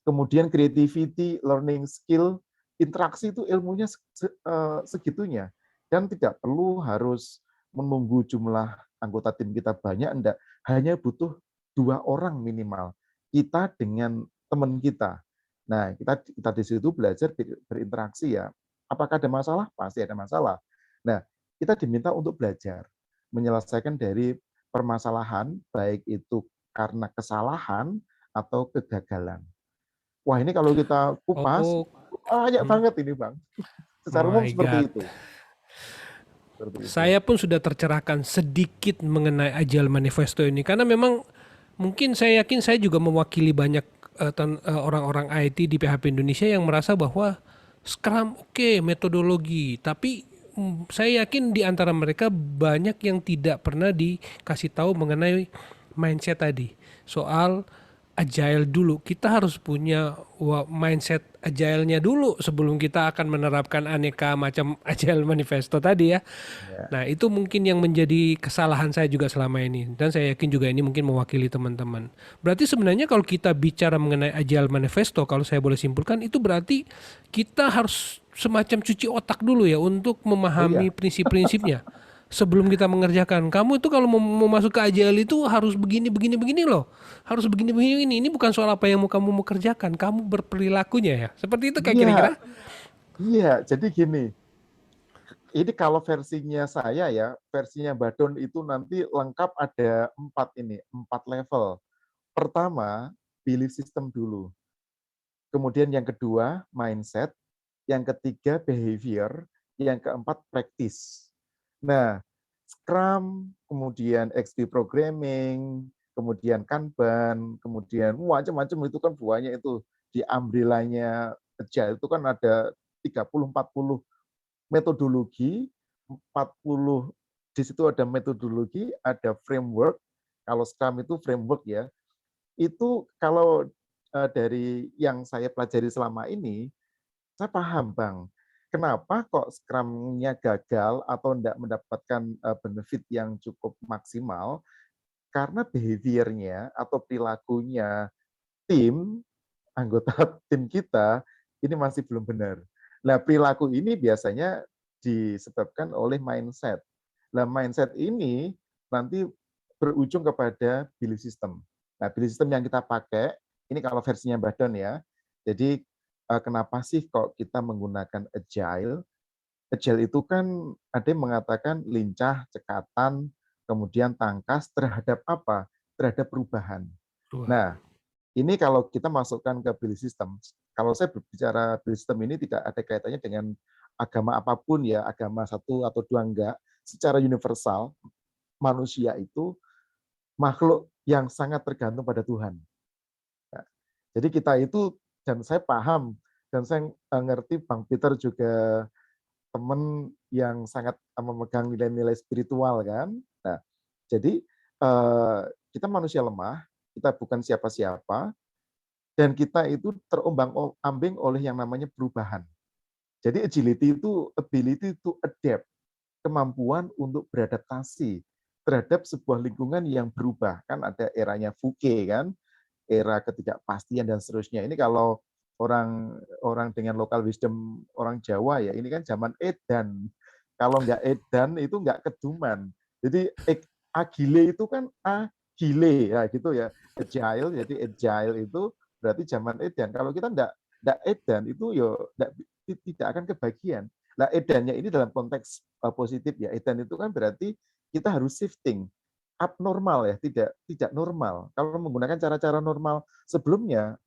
Kemudian creativity, learning skill, interaksi itu ilmunya segitunya. Dan tidak perlu harus menunggu jumlah anggota tim kita banyak, enggak. Hanya butuh 2 orang minimal. Kita dengan teman kita. Nah, kita di situ belajar berinteraksi ya. Apakah ada masalah? Pasti ada masalah. Nah, kita diminta untuk belajar, menyelesaikan dari permasalahan, baik itu karena kesalahan atau kegagalan. Wah, ini kalau kita kupas, Oh, banyak banget ini, Bang. Secara umum my God. seperti itu. Seperti itu. Saya pun sudah tercerahkan sedikit mengenai Agile Manifesto ini karena memang mungkin saya yakin saya juga mewakili banyak orang-orang IT di PHP Indonesia yang merasa bahwa Scrum oke, metodologi, tapi saya yakin di antara mereka banyak yang tidak pernah dikasih tahu mengenai mindset tadi soal agile dulu. Kita harus punya mindset agile-nya dulu sebelum kita akan menerapkan aneka macam agile manifesto tadi ya. Ya. Nah, itu mungkin yang menjadi kesalahan saya juga selama ini. Dan saya yakin juga ini mungkin mewakili teman-teman. Berarti sebenarnya kalau kita bicara mengenai agile manifesto, kalau saya boleh simpulkan, itu berarti kita harus semacam cuci otak dulu ya untuk Oh iya, memahami prinsip-prinsipnya sebelum kita mengerjakan. Kamu itu kalau mau masuk ke agile itu harus begini begini begini loh. Harus begini begini ini. Ini bukan soal apa yang kamu mau kerjakan, kamu berperilakunya ya. Seperti itu kayak kira-kira. iya, iya. Jadi gini, ini kalau versinya saya ya, versinya Badon itu nanti lengkap ada 4 ini, 4 level. Pertama, belief system dulu. Kemudian yang kedua, mindset. Yang ketiga, behavior. Yang keempat, practice. Nah, Scrum, kemudian XP Programming, kemudian Kanban, kemudian macam-macam itu kan banyak itu di umbrella-nya Agile itu kan ada 30-40 metodologi, 40 di situ ada metodologi, ada framework. Kalau Scrum itu framework ya. Itu kalau dari yang saya pelajari selama ini, saya paham Bang. Kenapa kok Scrum-nya gagal atau tidak mendapatkan benefit yang cukup maksimal? Karena behavior-nya atau perilakunya tim, anggota tim kita, ini masih belum benar. Nah, perilaku ini biasanya disebabkan oleh mindset. Nah, mindset ini nanti berujung kepada belief system. Nah, belief system yang kita pakai, ini kalau versinya Mbak Don ya, jadi kenapa sih kok kita menggunakan agile? Agile itu kan ada yang mengatakan lincah, cekatan, kemudian tangkas terhadap apa? Terhadap perubahan. Wah, Nah, ini kalau kita masukkan ke belief system, kalau saya berbicara belief system ini tidak ada kaitannya dengan agama apapun ya, agama satu atau dua enggak, secara universal, manusia itu makhluk yang sangat tergantung pada Tuhan. Nah, jadi kita itu, dan saya paham, dan saya ngerti Bang Peter juga teman yang sangat memegang nilai-nilai spiritual kan. Nah, jadi kita manusia lemah, kita bukan siapa-siapa, dan kita itu terombang-ambing oleh yang namanya perubahan. Jadi agility itu ability to adapt, kemampuan untuk beradaptasi terhadap sebuah lingkungan yang berubah. Kan ada eranya Fouquet kan, era ketidakpastian dan seterusnya. Ini kalau orang orang dengan local wisdom orang Jawa ya, ini kan zaman edan. Kalau nggak edan itu nggak keduman. Jadi agile itu kan agile ya gitu ya. Agile, jadi agile itu berarti zaman edan. Kalau kita nggak edan itu yo tidak akan kebagian. Nah, edannya ini dalam konteks positif ya. Edan itu kan berarti kita harus shifting, abnormal ya, tidak normal. Kalau menggunakan cara-cara normal sebelumnya,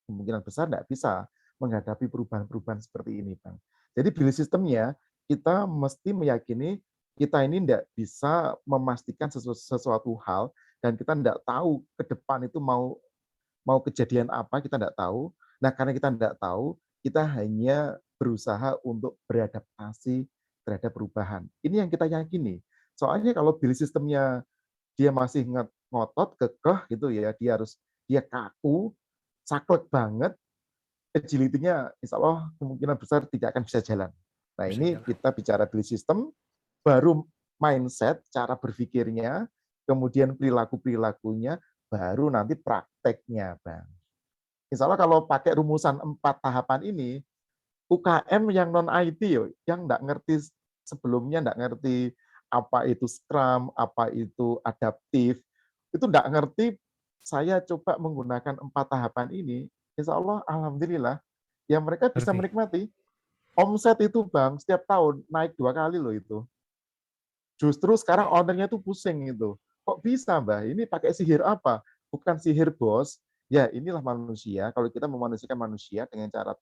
kemungkinan besar tidak bisa menghadapi perubahan-perubahan seperti ini, Bang. Jadi belief sistemnya, kita mesti meyakini kita ini tidak bisa memastikan sesuatu hal, dan kita tidak tahu ke depan itu mau mau kejadian apa, kita tidak tahu. Nah, karena kita tidak tahu, kita hanya berusaha untuk beradaptasi terhadap perubahan. Ini yang kita yakini. Soalnya kalau belief sistemnya dia masih ngotot, kekeh gitu ya, dia kaku, saklek banget, agility-nya insya Allah kemungkinan besar tidak akan bisa jalan. Nah, bisa ini jalan. kita bicara belief system, baru mindset, cara berpikirnya, kemudian perilaku-perilakunya, baru nanti prakteknya, Bang. Insya Allah kalau pakai rumusan 4 tahapan ini, UKM yang non IT yang nggak ngerti sebelumnya, nggak ngerti apa itu Scrum, apa itu adaptif, itu nggak ngerti. Saya coba menggunakan 4 tahapan ini, insya Allah, alhamdulillah, ya mereka bisa Ngerti. menikmati. Omset itu Bang, setiap tahun naik 2 kali loh itu. Justru sekarang ownernya tuh pusing itu. Kok bisa Mbak? Ini pakai sihir apa? Bukan sihir bos. Ya inilah manusia. Kalau kita memanusiakan manusia dengan cara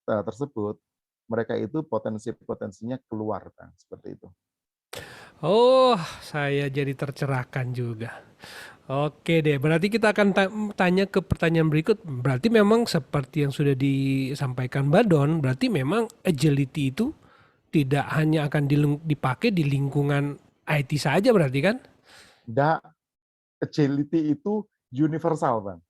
tersebut, mereka itu potensi-potensinya keluar, Bang. Seperti itu. Oh, saya jadi tercerahkan juga. Oke deh, berarti kita akan tanya ke pertanyaan berikut. Berarti memang seperti yang sudah disampaikan Mbak Don, berarti memang agility itu tidak hanya akan dipakai di lingkungan IT saja berarti kan? Nggak, agility itu universal, Bang.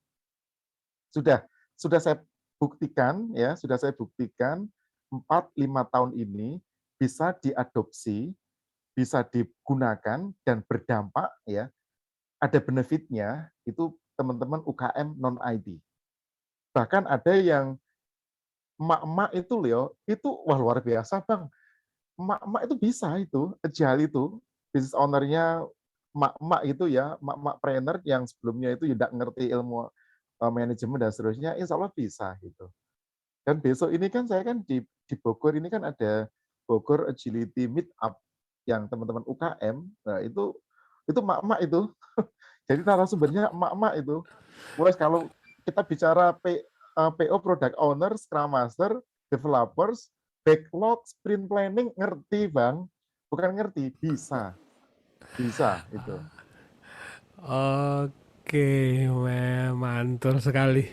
Sudah sudah saya buktikan ya, sudah saya buktikan 4-5 tahun ini bisa diadopsi, bisa digunakan dan berdampak ya, ada benefitnya itu teman-teman UKM non ID. Bahkan ada yang emak-emak itu loh, itu wah luar biasa Bang. Emak-emak itu bisa itu, agile itu, business owner-nya emak-emak itu ya, emak-emak trainer yang sebelumnya itu tidak ngerti ilmu manajemen dan seterusnya, insya Allah bisa gitu. Dan besok ini kan saya kan di Bogor ini kan ada Bogor Agility Meetup yang teman-teman UKM, nah itu emak-emak itu. Jadi narasumbernya emak-emak itu. Wes kalau kita bicara PO Product Owner, Scrum Master, Developers, backlog, sprint planning, ngerti Bang? Bukan ngerti, bisa. Bisa itu. Oke, mantul sekali.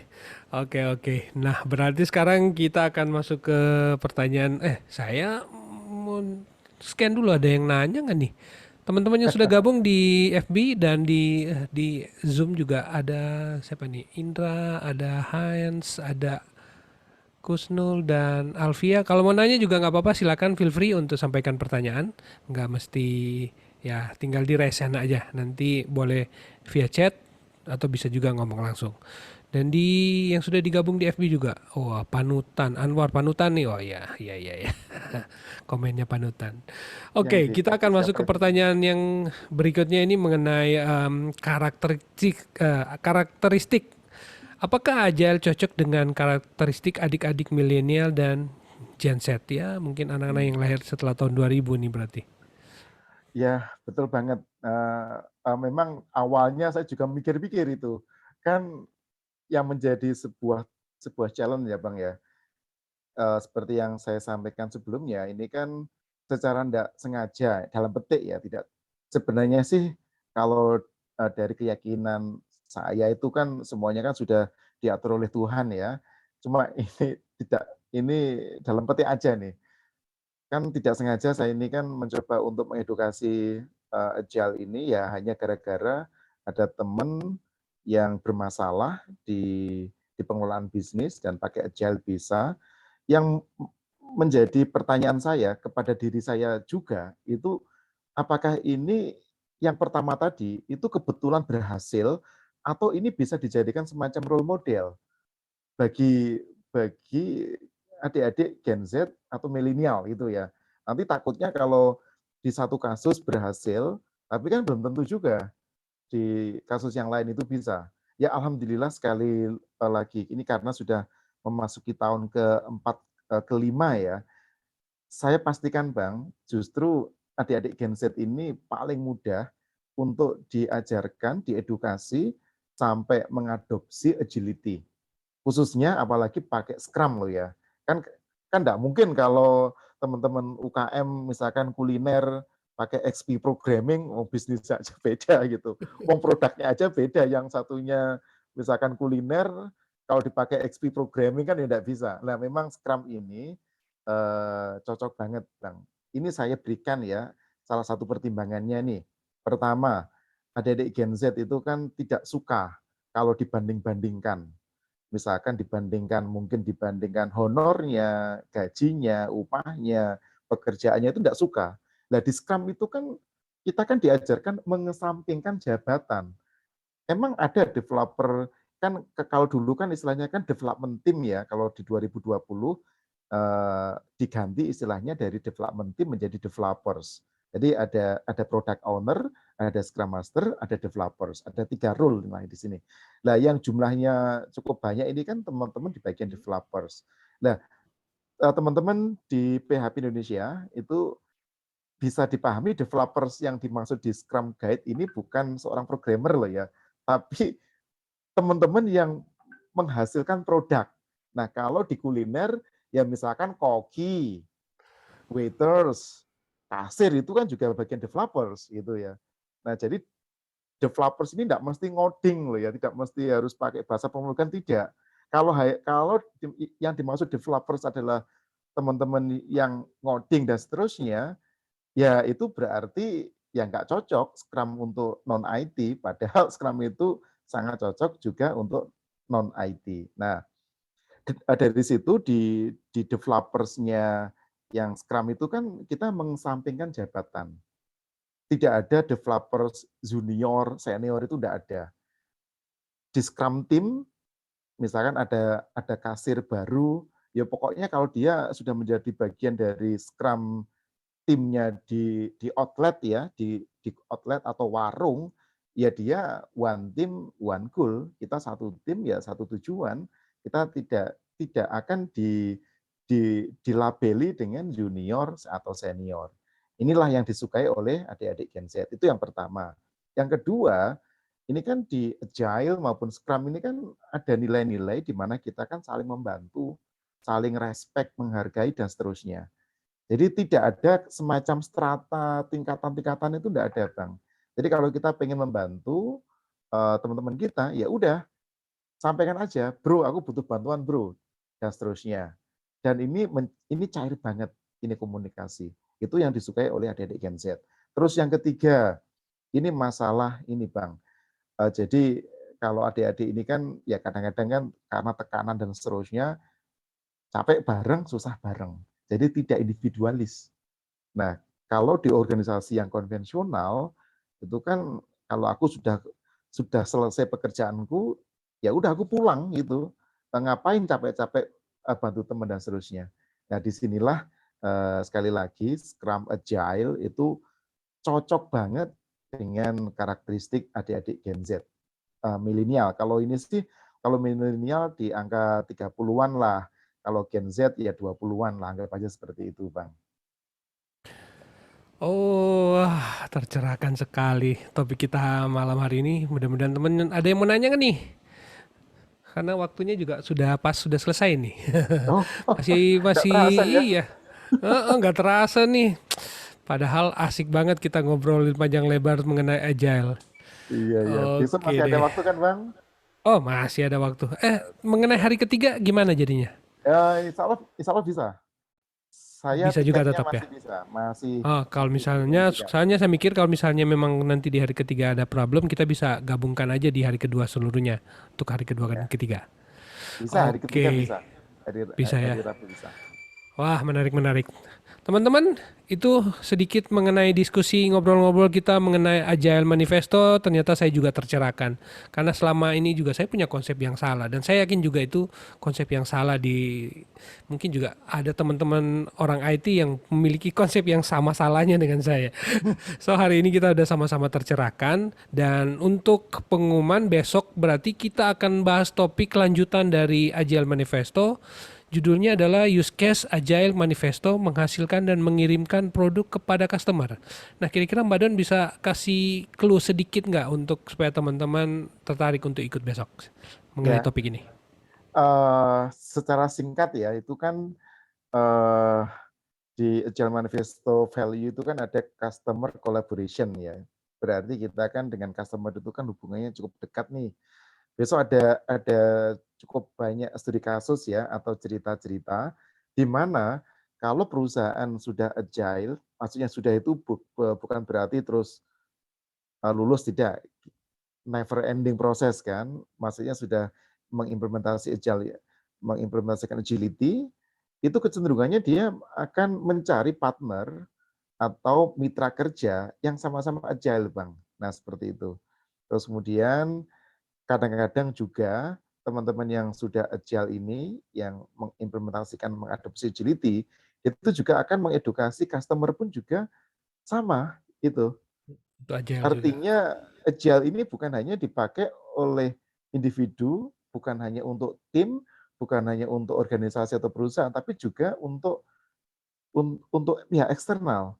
Oke, oke. Nah, berarti sekarang kita akan masuk ke pertanyaan. Saya mau scan dulu ada yang nanya nggak nih? Teman-teman yang sudah gabung di FB dan di Zoom juga ada siapa nih? Indra, ada Hans, ada Kusnul dan Alfia. Kalau mau nanya juga nggak apa-apa, silakan feel free untuk sampaikan pertanyaan. Nggak mesti ya tinggal di raise hand aja. Nanti boleh via chat atau bisa juga ngomong langsung. Dan di yang sudah digabung di FB juga. Oh, Panutan, Anwar Panutan nih. Oh ya, iya iya ya. Komennya Panutan. Yang Oke, di kita FB akan masuk siapa ke itu, Bang? pertanyaan yang berikutnya ini mengenai karakteristik. Apakah Agile cocok dengan karakteristik adik-adik milenial dan Gen Z ya? Mungkin anak-anak yang Hmm. lahir setelah tahun 2000 nih berarti. Ya, betul banget. Memang awalnya saya juga mikir-mikir itu. Kan yang menjadi sebuah sebuah challenge ya, Bang, ya. Seperti yang saya sampaikan sebelumnya, ini kan secara tidak sengaja, dalam petik ya, tidak sebenarnya sih kalau dari keyakinan saya itu kan semuanya kan sudah diatur oleh Tuhan ya. Cuma ini tidak, ini dalam petik aja nih. Kan tidak sengaja saya ini kan mencoba untuk mengedukasi Agile ini ya hanya gara-gara ada teman yang bermasalah di pengelolaan bisnis dan pakai Agile bisa, yang menjadi pertanyaan saya kepada diri saya juga, itu apakah ini yang pertama tadi, itu kebetulan berhasil atau ini bisa dijadikan semacam role model bagi bagi adik-adik Gen Z atau milenial gitu ya. Nanti takutnya kalau di satu kasus berhasil, tapi kan belum tentu juga di kasus yang lain itu bisa. Ya alhamdulillah sekali lagi, ini karena sudah memasuki tahun keempat, kelima ya, saya pastikan Bang, justru adik-adik Gen Z ini paling mudah untuk diajarkan, diedukasi, sampai mengadopsi agility. Khususnya apalagi pakai Scrum loh ya. Kan kan nggak mungkin kalau teman-teman UKM misalkan kuliner pakai XP programming, oh bisnis aja beda gitu. Wong produknya aja beda, yang satunya misalkan kuliner, kalau dipakai XP programming kan ya nggak bisa. Nah memang Scrum ini cocok banget Bang. Ini saya berikan ya salah satu pertimbangannya nih. Pertama, adik-adik Gen Z itu kan tidak suka kalau dibanding-bandingkan. Misalkan dibandingkan honornya, gajinya, upahnya, pekerjaannya itu tidak suka. Nah di Scrum itu kan kita kan diajarkan mengesampingkan jabatan. Emang ada developer kan kalau dulu kan istilahnya kan development team ya, kalau di 2020 diganti istilahnya dari development team menjadi developers. Jadi ada product owner, ada scrum master, ada developers, ada 3 role nah di sini. Nah, yang jumlahnya cukup banyak ini kan teman-teman di bagian developers. Nah, teman-teman di PHP Indonesia itu bisa dipahami developers yang dimaksud di Scrum Guide ini bukan seorang programmer loh ya, tapi teman-teman yang menghasilkan produk. Nah, kalau di kuliner ya misalkan koki, waiters, kasir itu kan juga bagian developers gitu ya. Nah, jadi developers ini tidak mesti ngoding loh ya, tidak mesti harus pakai bahasa pemrograman, tidak. Kalau yang dimaksud developers adalah teman-teman yang ngoding dan seterusnya, ya itu berarti ya nggak cocok Scrum untuk non IT, padahal Scrum itu sangat cocok juga untuk non IT. Nah, dari situ di developersnya yang Scrum itu kan kita mengesampingkan jabatan. Tidak ada developers junior, senior itu tidak ada. Di Scrum team, misalkan ada kasir baru, ya pokoknya kalau dia sudah menjadi bagian dari Scrum timnya di outlet ya, di outlet atau warung, ya dia one team, one goal. Kita satu tim ya satu tujuan. Kita tidak akan dilabeli dengan junior atau senior. Inilah yang disukai oleh adik-adik Gen Z. Itu yang pertama. Yang kedua, ini kan di Agile maupun Scrum ini kan ada nilai-nilai di mana kita kan saling membantu, saling respect, menghargai, dan seterusnya. Jadi tidak ada semacam strata, tingkatan-tingkatan itu tidak ada, Bang. Jadi kalau kita pengen membantu teman-teman kita, ya udah sampaikan aja, "Bro, aku butuh bantuan, Bro," dan seterusnya. Dan ini cair banget ini komunikasi. Itu yang disukai oleh adik-adik Gen Z. Terus yang ketiga, ini masalah ini Bang. Jadi kalau adik-adik ini kan ya kadang-kadang kan karena tekanan dan seterusnya, capek bareng, susah bareng. Jadi tidak individualis. Nah, kalau di organisasi yang konvensional itu kan kalau aku sudah selesai pekerjaanku, ya udah aku pulang gitu. Ngapain capek-capek bantu teman dan seterusnya. Nah, disinilah sekali lagi Scrum Agile itu cocok banget dengan karakteristik adik-adik Gen Z, milenial. Kalau ini sih, kalau milenial di angka 30-an lah. Kalau Gen Z ya 20-an lah, anggap aja seperti itu, Bang. Oh, tercerahkan sekali topik kita malam hari ini. Mudah-mudahan temen ada yang mau nanya nggak nih? Karena waktunya juga sudah pas, sudah selesai nih. Oh, Masih nggak masih terasa ya? iya. Nggak terasa nih. Padahal asik banget kita ngobrolin panjang lebar mengenai agile. Iya, iya. Besok Oke masih ada deh. waktu kan, Bang? Oh, masih ada waktu. Mengenai hari ketiga gimana jadinya? Insya Allah bisa. Saya Bisa juga tiketnya tetap ya? masih bisa, masih Oh, kalau masih misalnya, belum tiket. soalnya saya mikir kalau misalnya memang nanti di hari ketiga ada problem, kita bisa gabungkan aja di hari kedua seluruhnya. Untuk hari kedua dan Ya, ketiga. bisa hari ketiga Oke, bisa. Hari bisa hari ya. Rabu bisa. Wah, menarik-menarik. Teman-teman, itu sedikit mengenai diskusi ngobrol-ngobrol kita mengenai Agile Manifesto. Ternyata saya juga tercerahkan. Karena selama ini juga saya punya konsep yang salah. Dan saya yakin juga itu konsep yang salah di... Mungkin juga ada teman-teman orang IT yang memiliki konsep yang sama salahnya dengan saya. So, hari ini kita udah sama-sama tercerahkan. Dan untuk pengumuman besok berarti kita akan bahas topik lanjutan dari Agile Manifesto. Judulnya adalah Use Case Agile Manifesto menghasilkan dan mengirimkan produk kepada customer. Nah, kira-kira Mbak Don bisa kasih clue sedikit nggak untuk supaya teman-teman tertarik untuk ikut besok mengenai Ya, topik ini? secara singkat ya, itu kan eh, di Agile Manifesto Value itu kan ada customer collaboration ya. Berarti kita kan dengan customer itu kan hubungannya cukup dekat nih. Besok ada cukup banyak studi kasus ya atau cerita-cerita di mana kalau perusahaan sudah agile, maksudnya sudah itu bukan berarti terus lulus, tidak, never ending proses kan, maksudnya sudah mengimplementasi agile, mengimplementasikan agility, itu kecenderungannya dia akan mencari partner atau mitra kerja yang sama-sama agile, Bang. Nah, seperti itu. Terus kemudian kadang-kadang juga teman-teman yang sudah agile ini, yang mengimplementasikan, mengadopsi agility, itu juga akan mengedukasi customer pun juga sama, itu. Itu Agile juga. Artinya agile ini bukan hanya dipakai oleh individu, bukan hanya untuk tim, bukan hanya untuk organisasi atau perusahaan, tapi juga untuk pihak eksternal.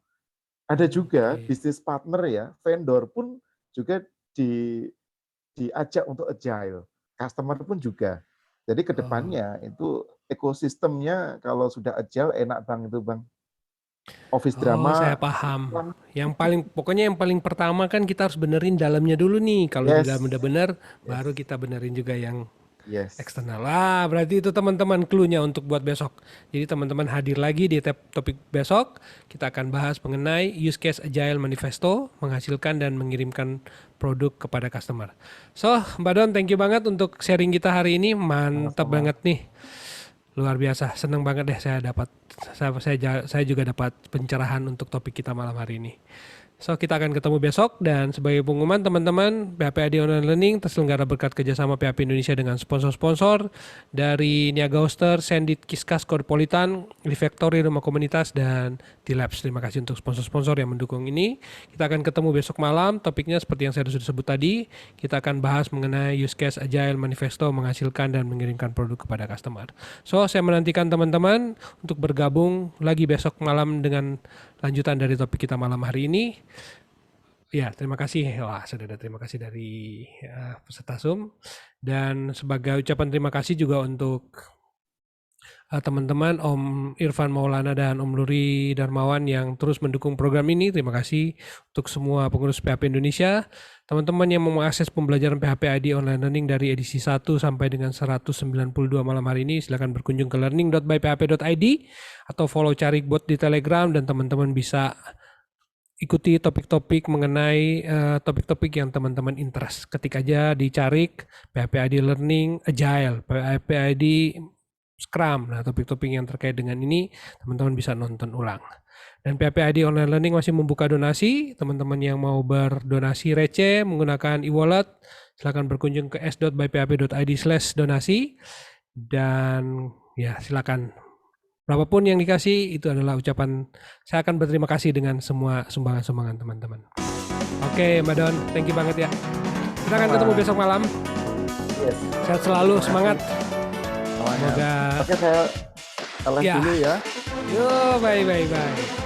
Ada juga Oke. bisnis partner ya, vendor pun juga di diajak untuk agile, customer pun juga. Jadi ke Oh. depannya itu ekosistemnya kalau sudah agile enak Bang itu Bang. Office Oh, saya drama, paham. Scrum, Pokoknya yang paling pertama kan kita harus benerin dalamnya dulu nih. Kalau di dalam udah yes, bener, baru yes, kita benerin juga yang yes. eksternal. Berarti itu teman-teman clue-nya untuk buat besok. Jadi teman-teman hadir lagi di topik besok. Kita akan bahas mengenai use case Agile Manifesto, menghasilkan dan mengirimkan produk kepada customer. So, Mbak Don, thank you banget untuk sharing kita hari ini. Mantap Sama-sama. banget nih. Luar biasa. Seneng banget deh saya juga dapat pencerahan untuk topik kita malam hari ini. So, kita akan ketemu besok dan sebagai pengumuman teman-teman, PHP Online Learning terselenggara berkat kerjasama PHP Indonesia dengan sponsor-sponsor dari Niaga Hoster, Sendit Kiskas Korpolitan, Refactory Rumah Komunitas, dan T-Labs. Terima kasih untuk sponsor-sponsor yang mendukung ini. Kita akan ketemu besok malam, topiknya seperti yang saya sudah sebut tadi, kita akan bahas mengenai use case Agile Manifesto menghasilkan dan mengirimkan produk kepada customer. So, saya menantikan teman-teman untuk bergabung lagi besok malam dengan lanjutan dari topik kita malam hari ini. Ya, terima kasih. Wah, sudah ada terima kasih dari peserta Zoom. Dan sebagai ucapan terima kasih juga untuk teman-teman, Om Irfan Maulana dan Om Luri Darmawan yang terus mendukung program ini. Terima kasih untuk semua pengurus PHP Indonesia. Teman-teman yang mau mengakses pembelajaran PHP ID online learning dari edisi 1 sampai dengan 192 malam hari ini, silakan berkunjung ke learning.byphp.id atau follow Carikbot di Telegram, dan teman-teman bisa ikuti topik-topik mengenai topik-topik yang teman-teman interest. Ketik aja di Carik PHP ID Learning Agile, PHP ID Scrum. Nah, topik-topik yang terkait dengan ini teman-teman bisa nonton ulang. Dan PHP ID Online Learning masih membuka donasi. Teman-teman yang mau berdonasi receh menggunakan e-wallet, silakan berkunjung ke s.byphp.id/donasi. Dan ya, silakan. Berapapun yang dikasih, itu adalah ucapan saya akan berterima kasih dengan semua sumbangan-sumbangan teman-teman. Oke, Mbak Don, thank you banget ya. Kita akan ketemu besok malam. Yes. Sehat selalu, semangat. Semuanya. Semoga. Oke, saya les dulu ya. Yo, bye.